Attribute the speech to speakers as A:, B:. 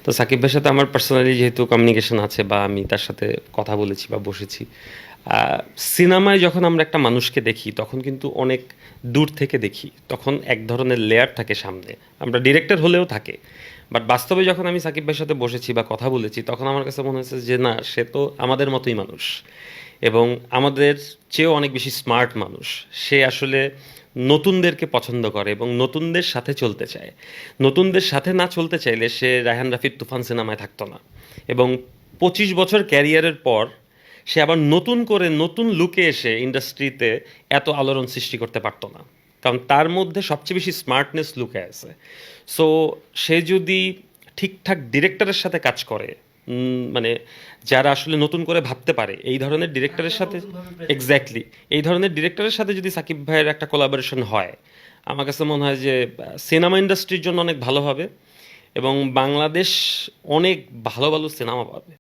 A: তো সাকিব ভাইয়ের সাথে আমার পার্সোনালি যেহেতু কমিউনিকেশন আছে বা আমি তার সাথে কথা বলেছি বা বসেছি, সিনেমায় যখন আমরা একটা মানুষকে দেখি তখন কিন্তু অনেক দূর থেকে দেখি, তখন এক ধরনের লেয়ার থাকে সামনে, আমরা ডিরেক্টর হলেও থাকে। বাট বাস্তবে যখন আমি সাকিব ভাইয়ের সাথে বসেছি বা কথা বলেছি তখন আমার কাছে মনে হয়েছে যে না, সে তো আমাদের মতোই মানুষ এবং আমাদের চেয়েও অনেক বেশি স্মার্ট মানুষ। সে আসলে নতুনদেরকে পছন্দ করে এবং নতুনদের সাথে চলতে চায়। নতুনদের সাথে না চলতে চাইলে সে রায়হান রাফির তুফান সিনেমায় থাকতো না। এবং 25 বছর ক্যারিয়ারের পর সে আবার নতুন করে নতুন লুকে এসে ইন্ডাস্ট্রিতে এত আলোড়ন সৃষ্টি করতে পারতো না, কারণ তার মধ্যে সবচেয়ে বেশি স্মার্টনেস লুকে আছে। সো সে যদি ঠিকঠাক ডিরেক্টরের সাথে কাজ করে, মানে যারা আসলে নতুন করে ভাবতে পারে, এই ধরনের ডিরেক্টরের সাথে, এক্স্যাক্টলি এই ধরনের ডিরেক্টরের সাথে যদি সাকিব ভাইয়ের একটা কোলাবোরেশন হয়, আমার কাছে মনে হয় যে সিনেমা ইন্ডাস্ট্রির জন্য অনেক ভালো হবে এবং বাংলাদেশ অনেক ভালো ভালো সিনেমা পাবে।